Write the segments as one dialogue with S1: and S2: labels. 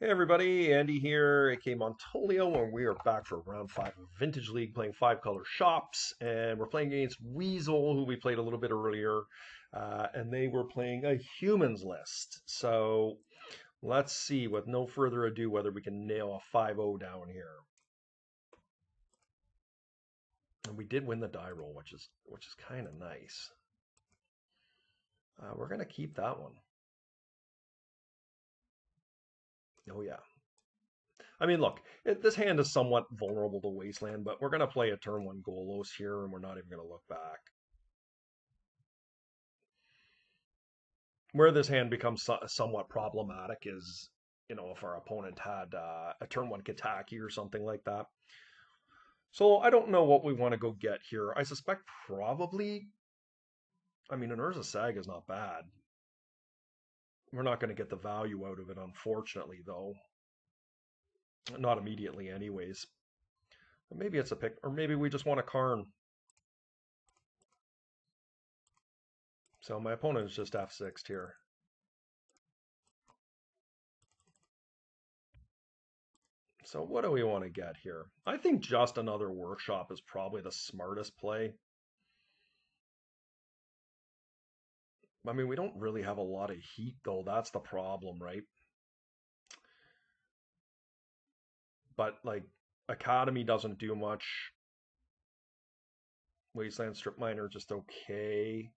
S1: Hey everybody, Andy here, aka Montolio, and we are back for round 5 of Vintage League playing 5-color shops, and we're playing against Weasel, who we played a little bit earlier, and they were playing a humans list. So let's see, with no further ado, whether we can nail a 5-0 down here. And we did win the die roll, which is kind of nice. We're gonna keep that one. Oh yeah. I mean, look, this hand is somewhat vulnerable to Wasteland, but we're going to play a turn 1 Golos here, and we're not even going to look back. Where this hand becomes somewhat problematic is, if our opponent had a turn 1 Kataki or something like that. So I don't know what we want to go get here. I suspect probably, I mean, an Urza Saga is not bad. We're not going to get the value out of it, unfortunately, though. Not immediately, anyways. But maybe it's a pick, or maybe we just want a Karn. So my opponent is just F6'd here. So what do we want to get here? I think just another workshop is probably the smartest play. I mean, we don't really have a lot of heat, though. That's the problem, right? But, like, Academy doesn't do much. Wasteland Strip Miner, just okay.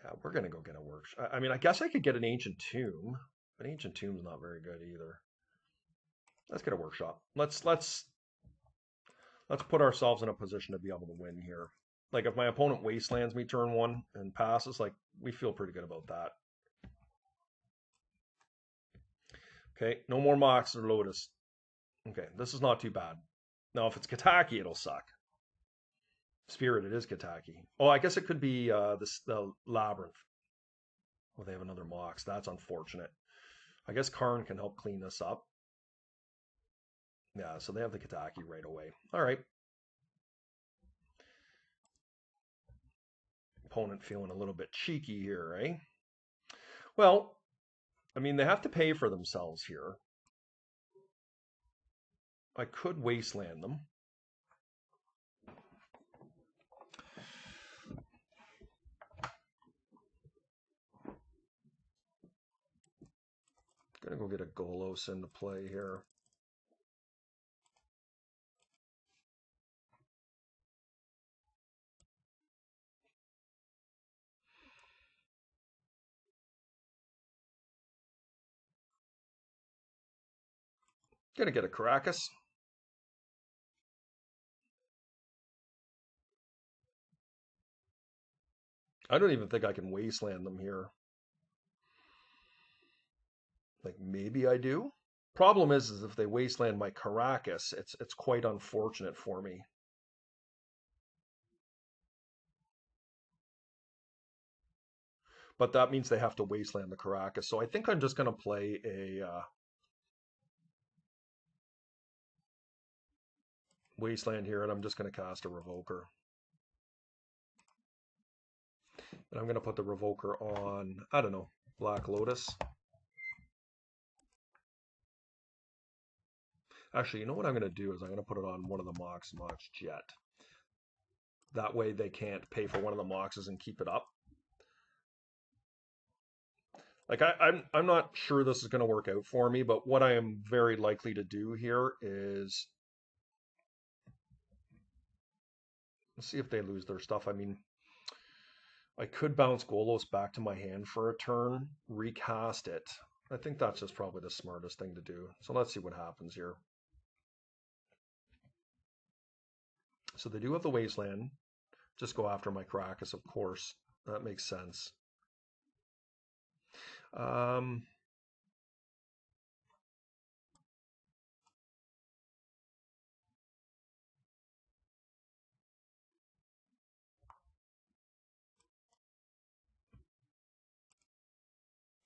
S1: Yeah, we're going to go get a workshop. I mean, I guess I could get an Ancient Tomb, but Ancient Tomb's not very good either. Let's get a workshop. Let's put ourselves in a position to be able to win here. Like, if my opponent wastelands me turn 1 and passes, like, we feel pretty good about that. Okay, no more Mox or Lotus. Okay, this is not too bad. Now, if it's Kataki, it'll suck. Spirit, it is Kataki. Oh, I guess it could be the Labyrinth. Oh, they have another Mox. That's unfortunate. I guess Karn can help clean this up. Yeah, so they have the Kataki right away. All right. Opponent feeling a little bit cheeky here, eh? Well, I mean, they have to pay for themselves here. I could wasteland them. Gonna go get a Golos into play here. Gonna get a Caracas. I don't even think I can wasteland them here. Like, maybe I do. Problem is if they wasteland my Caracas, it's quite unfortunate for me. But that means they have to wasteland the Caracas. So I think I'm just going to play a wasteland here, and I'm just going to cast a Revoker. And I'm going to put the Revoker on, I don't know, Black Lotus. Actually, you know what I'm going to do is I'm going to put it on one of the Mox Jet. That way they can't pay for one of the Moxes and keep it up. Like, I'm not sure this is going to work out for me, but what I am very likely to do here is, let's see if they lose their stuff. I mean, I could bounce Golos back to my hand for a turn, recast it. I think that's just probably the smartest thing to do. So let's see what happens here. So they do have the Wasteland. Just go after my Caracas, of course. That makes sense.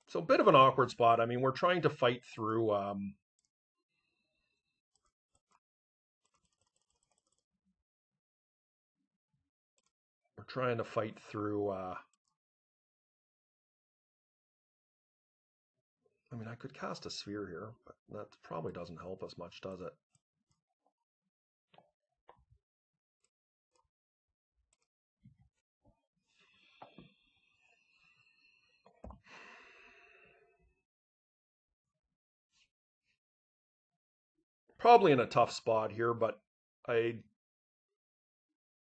S1: So a bit of an awkward spot. I mean, we're trying to fight through I mean, I could cast a sphere here, but that probably doesn't help us much, does it? Probably in a tough spot here, but I'm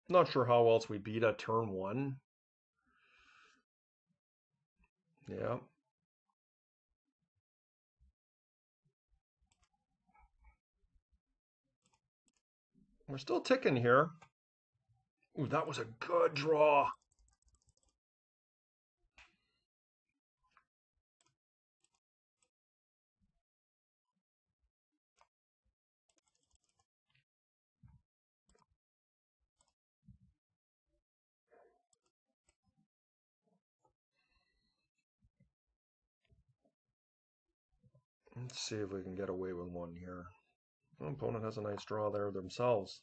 S1: not sure how else we beat a turn one. Yeah. We're still ticking here. Ooh, that was a good draw. Let's see if we can get away with one here. The opponent has a nice draw there themselves.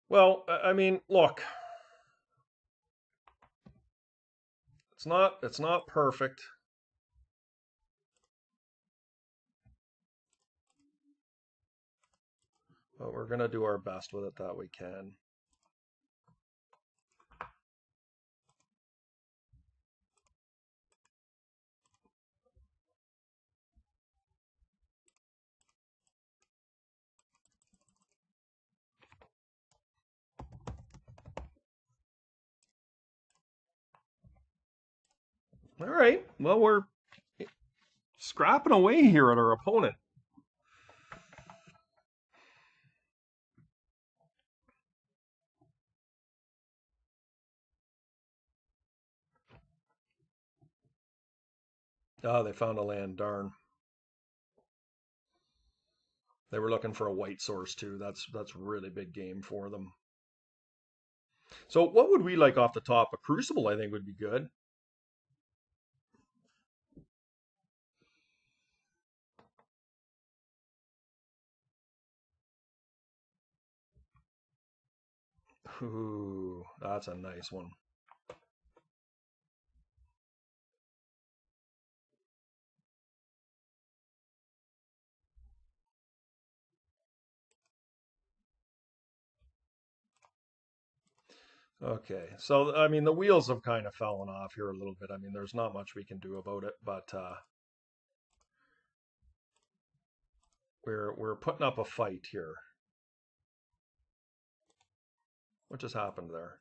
S1: Well, I mean, look, it's not perfect, but we're gonna do our best with it that we can. All right. Well, we're scrapping away here at our opponent. Oh, they found a land, darn. They were looking for a white source too. That's really big game for them. So what would we like off the top? A Crucible, I think, would be good. Ooh, that's a nice one. Okay, so I mean the wheels have kind of fallen off here a little bit. I mean there's not much we can do about it, but we're putting up a fight here. What just happened there?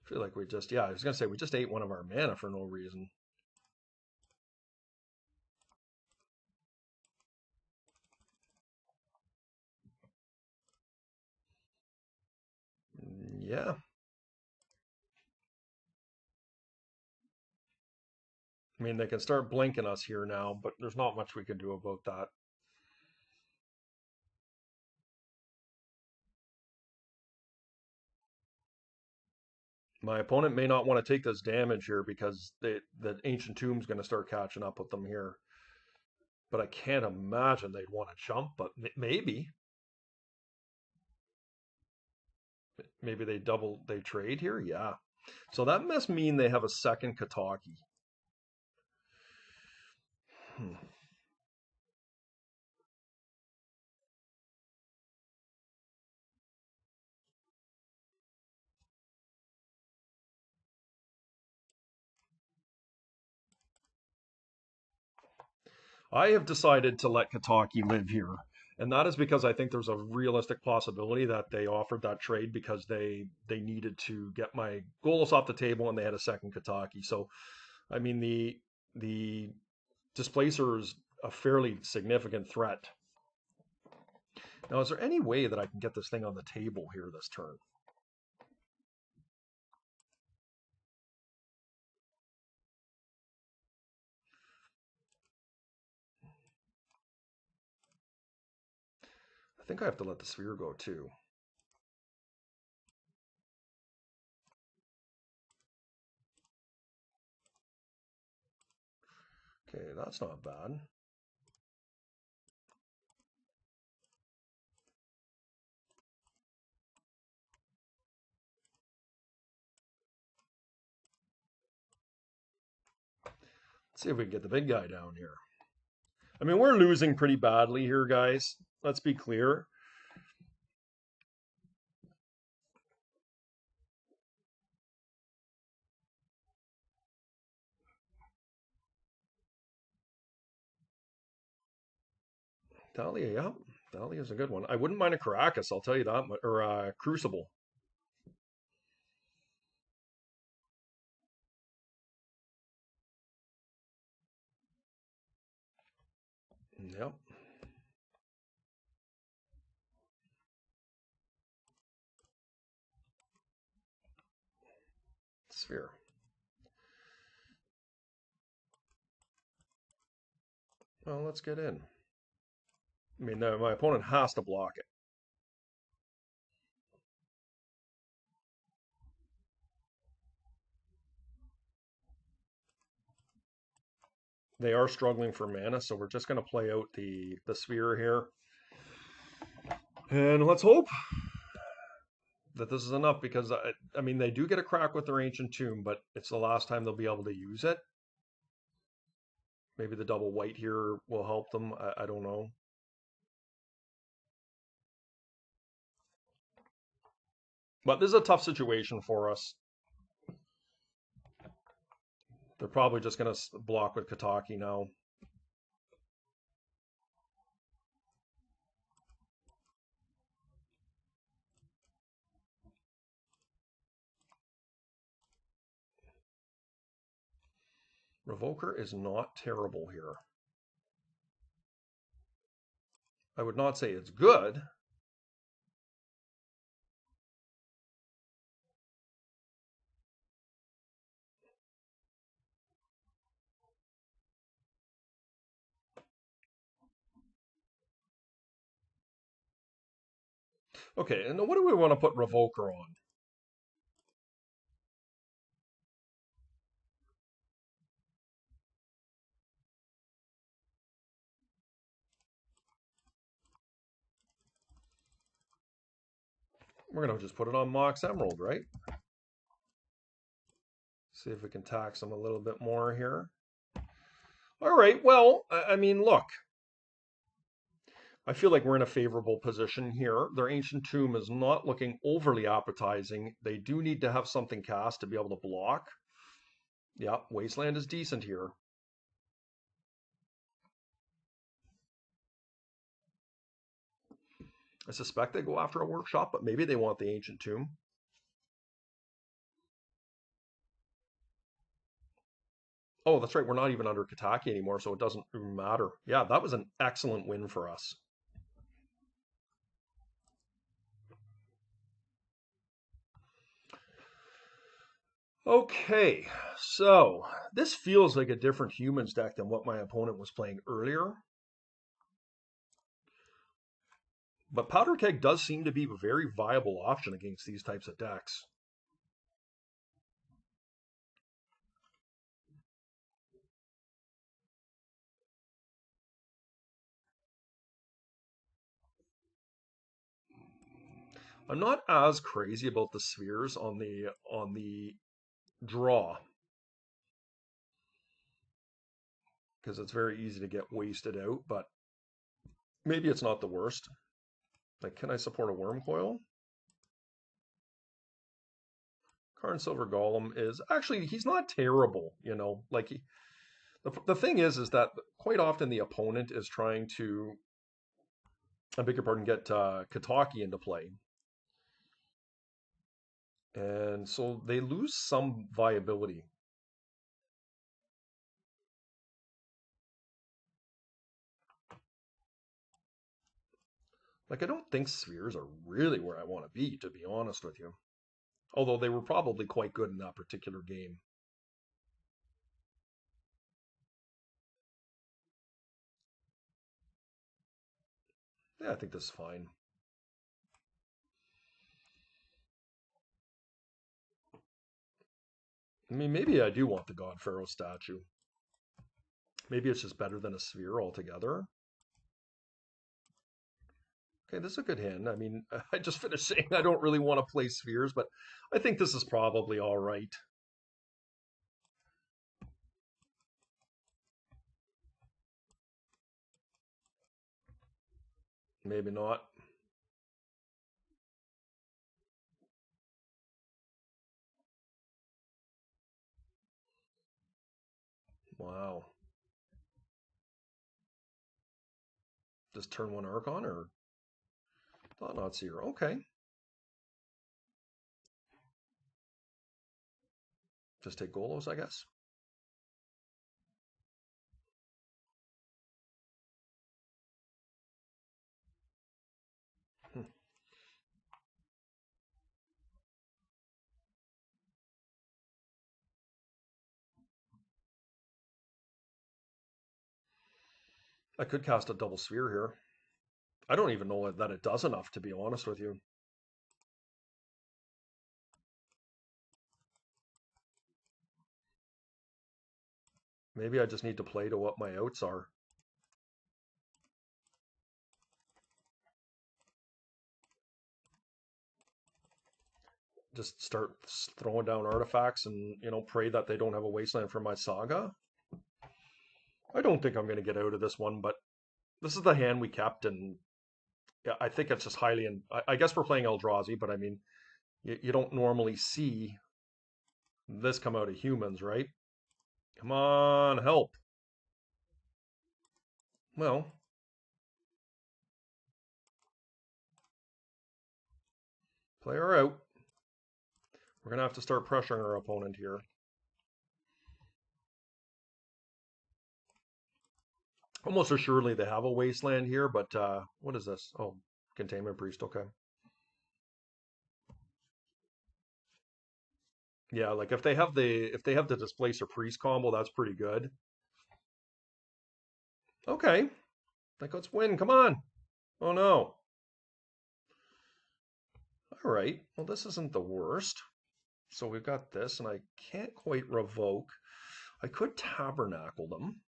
S1: I feel like we just, yeah, I was gonna say we just ate one of our mana for no reason. Yeah, I mean they can start blinking us here now, but there's not much we can do about that. My opponent may not want to take this damage here because the Ancient Tomb's going to start catching up with them here. But I can't imagine they'd want to jump, but maybe. Maybe they trade here? Yeah. So that must mean they have a second Kataki. Hmm. I have decided to let Kataki live here. And that is because I think there's a realistic possibility that they offered that trade because they needed to get my goals off the table and they had a second Kataki. So I mean the displacer is a fairly significant threat. Now, is there any way that I can get this thing on the table here this turn? I think I have to let the sphere go too. Okay, that's not bad. Let's see if we can get the big guy down here. I mean, we're losing pretty badly here, guys. Let's be clear. Dahlia, yeah. Dahlia is a good one. I wouldn't mind a Caracas, I'll tell you that, or a Crucible. Yep. Sphere. Well, let's get in. I mean, my opponent has to block it. They are struggling for mana, so we're just going to play out the sphere here. And let's hope that this is enough because, I mean, they do get a crack with their Ancient Tomb, but it's the last time they'll be able to use it. Maybe the double white here will help them. I don't know. But this is a tough situation for us. They're probably just going to block with Kataki now. Revoker is not terrible here. I would not say it's good. Okay, and what do we want to put Revoker on? We're going to just put it on Mox Emerald, right? See if we can tax them a little bit more here. All right, well, I mean, look. I feel like we're in a favorable position here. Their Ancient Tomb is not looking overly appetizing. They do need to have something cast to be able to block. Yeah, Wasteland is decent here. I suspect they go after a Workshop, but maybe they want the Ancient Tomb. Oh, that's right. We're not even under Kataki anymore, so it doesn't even matter. Yeah, that was an excellent win for us. Okay, so this feels like a different Humans deck than what my opponent was playing earlier. But Powder Keg does seem to be a very viable option against these types of decks. I'm not as crazy about the spheres on the draw because it's very easy to get wasted out, but maybe it's not the worst. Like, can I support a Worm Coil? Karn Silver Golem is actually, he's not terrible, you know. Like, the thing is that quite often the opponent is trying to I beg your pardon, get Kataki into play. And so they lose some viability. Like, I don't think spheres are really where I want to be, to be honest with you. Although they were probably quite good in that particular game. Yeah, I think this is fine. I mean, maybe I do want the God Pharaoh statue. Maybe it's just better than a sphere altogether. Okay, this is a good hand. I mean, I just finished saying I don't really want to play spheres, but I think this is probably all right. Maybe not. Wow. Just turn one Archon or thought not seer. Okay. Just take Golos, I guess. Hmm. I could cast a double sphere here. I don't even know that it does enough, to be honest with you. Maybe I just need to play to what my outs are. Just start throwing down artifacts and, pray that they don't have a wasteland for my saga. I don't think I'm going to get out of this one, but this is the hand we kept, and yeah, I think it's just highly. And I guess we're playing Eldrazi, but I mean, you don't normally see this come out of humans, right? Come on, help. Well, play her out. We're going to have to start pressuring our opponent here. Almost assuredly they have a wasteland here, but what is this? Oh, Containment Priest, okay. Yeah, like if they have the Displacer Priest combo, that's pretty good. Okay. Like, let's win. Come on. Oh no. All right. Well, this isn't the worst. So we've got this, and I can't quite revoke. I could tabernacle them.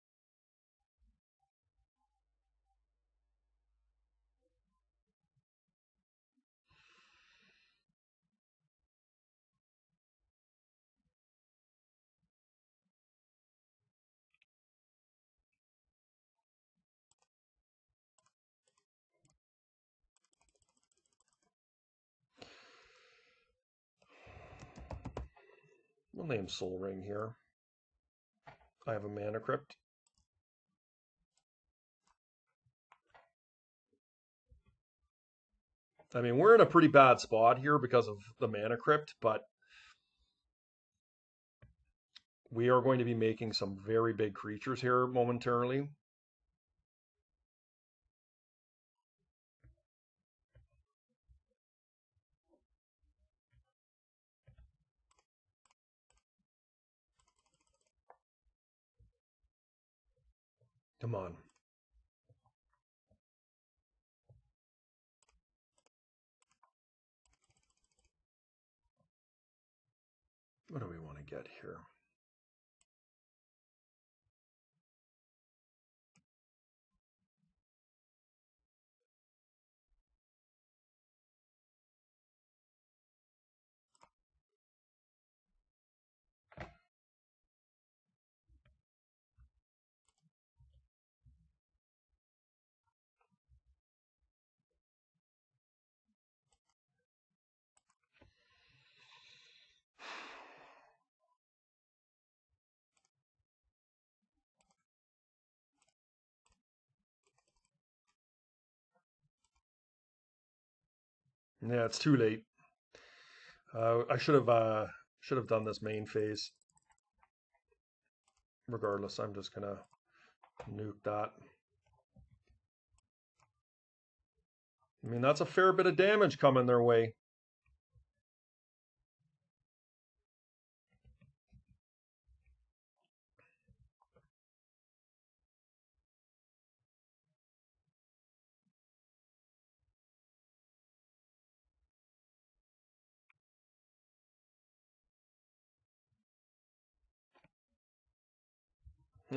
S1: We'll name Soul Ring here. I have a Mana Crypt. I mean, we're in a pretty bad spot here because of the Mana Crypt, but we are going to be making some very big creatures here momentarily. Come on. What do we want to get here? Yeah, it's too late. I should have done this main phase. Regardless, I'm just gonna nuke that. I mean, that's a fair bit of damage coming their way.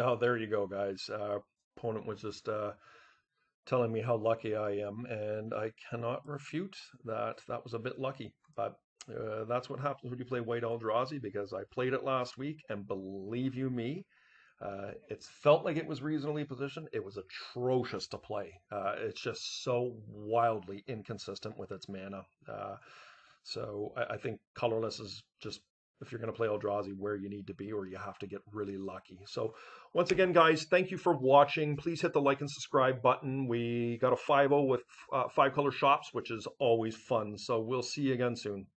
S1: Oh, there you go, guys. Opponent was just telling me how lucky I am, and I cannot refute that. That was a bit lucky, but that's what happens when you play White Eldrazi, because I played it last week, and believe you me, it felt like it was reasonably positioned. It was atrocious to play. It's just so wildly inconsistent with its mana. So I think colorless is just, if you're going to play Eldrazi, where you need to be, or you have to get really lucky. So once again, guys, thank you for watching. Please hit the like and subscribe button. We got a 5-0 with 5-color shops, which is always fun. So we'll see you again soon.